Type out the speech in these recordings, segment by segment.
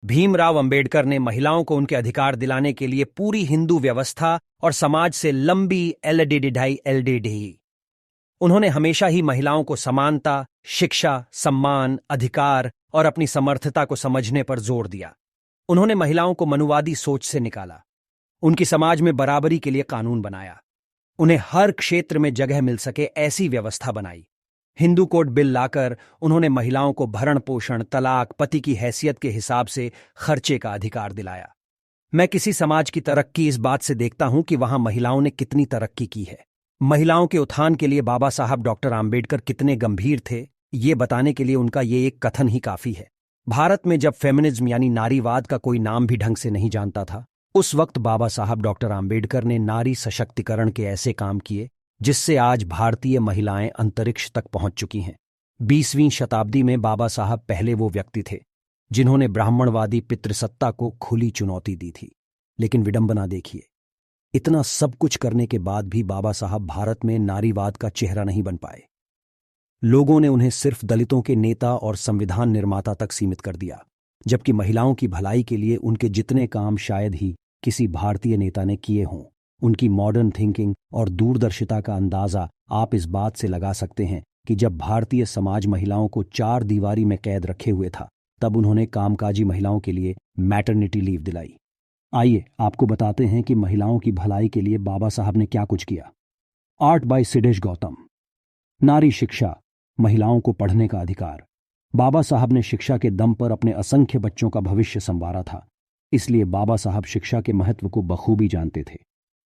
भीमराव अंबेडकर ने महिलाओं को उनके अधिकार दिलाने के लिए पूरी हिंदू व्यवस्था और समाज से लंबी एलडीडी। उन्होंने हमेशा ही महिलाओं को समानता, शिक्षा, सम्मान, अधिकार और अपनी समर्थता को समझने पर जोर दिया। उन्होंने महिलाओं को मनुवादी सोच से निकाला, उनकी समाज में बराबरी के लिए कानून बनाया, उन्हें हर क्षेत्र में जगह मिल सके ऐसी व्यवस्था बनाई। हिंदू कोड बिल लाकर उन्होंने महिलाओं को भरण पोषण, तलाक, पति की हैसियत के हिसाब से खर्चे का अधिकार दिलाया। मैं किसी समाज की तरक्की इस बात से देखता हूं कि वहां महिलाओं ने कितनी तरक्की की है। महिलाओं के उत्थान के लिए बाबा साहब डॉक्टर आंबेडकर कितने गंभीर थे, ये बताने के लिए उनका ये एक कथन ही काफी है। भारत में जब फेमिनिज्म यानी नारीवाद का कोई नाम भी ढंग से नहीं जानता था, उस वक्त बाबा साहब डॉक्टर आंबेडकर ने नारी सशक्तिकरण के ऐसे काम किए जिससे आज भारतीय महिलाएं अंतरिक्ष तक पहुंच चुकी हैं। 20वीं शताब्दी में बाबा साहब पहले वो व्यक्ति थे जिन्होंने ब्राह्मणवादी पितृसत्ता को खुली चुनौती दी थी। लेकिन विडंबना देखिए, इतना सब कुछ करने के बाद भी बाबा साहब भारत में नारीवाद का चेहरा नहीं बन पाए। लोगों ने उन्हें सिर्फ दलितों के नेता और संविधान निर्माता तक सीमित कर दिया, जबकि महिलाओं की भलाई के लिए उनके जितने काम शायद ही किसी भारतीय नेता ने किए हों। उनकी मॉडर्न थिंकिंग और दूरदर्शिता का अंदाजा आप इस बात से लगा सकते हैं कि जब भारतीय समाज महिलाओं को 4 दीवारी में कैद रखे हुए था, तब उन्होंने कामकाजी महिलाओं के लिए मैटरनिटी लीव दिलाई। आइए आपको बताते हैं कि महिलाओं की भलाई के लिए बाबा साहब ने क्या कुछ किया। Art bye Siddhesh Gautam. नारी शिक्षा, महिलाओं को पढ़ने का अधिकार। बाबा साहब ने शिक्षा के दम पर अपने असंख्य बच्चों का भविष्य संवारा था, इसलिए बाबा साहब शिक्षा के महत्व को बखूबी जानते थे।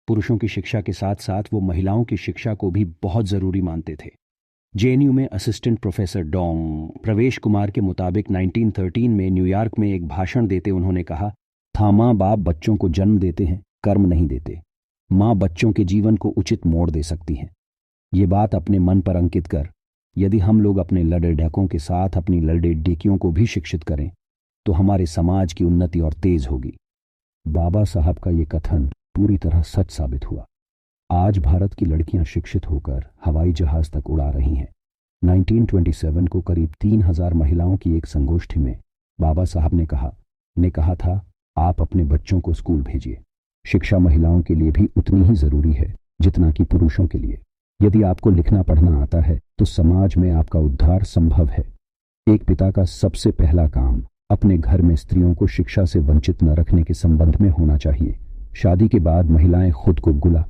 पुरुषों की शिक्षा के साथ साथ वो महिलाओं की शिक्षा को भी बहुत जरूरी मानते थे। जेएनयू में असिस्टेंट प्रोफेसर डॉ. प्रवेश कुमार के मुताबिक 1913 में न्यूयॉर्क में एक भाषण देते उन्होंने कहा था, माँ बाप बच्चों को जन्म देते हैं, कर्म नहीं देते। माँ बच्चों के जीवन को उचित मोड़ दे सकती हैं। ये बात अपने मन पर अंकित कर, यदि हम लोग अपने लड़े ढकों के साथ अपनी लड़े डिकियों को भी शिक्षित करें तो हमारे समाज की उन्नति और तेज होगी। बाबा साहब का ये कथन पूरी तरह सच साबित हुआ। आज भारत की लड़कियां शिक्षित होकर हवाई जहाज तक उड़ा रही हैं। 1927 को करीब 3000 महिलाओं की एक संगोष्ठी में बाबा साहब ने कहा था, आप अपने बच्चों को स्कूल भेजिए। शिक्षा महिलाओं के लिए भी उतनी ही जरूरी है जितना कि पुरुषों के लिए। यदि आपको लिखना पढ़ना आता है तो समाज में आपका उद्धार संभव है। एक पिता का सबसे पहला काम अपने घर में स्त्रियों को शिक्षा से वंचित न रखने के संबंध में होना चाहिए। शादी के बाद महिलाएं खुद को गुलाम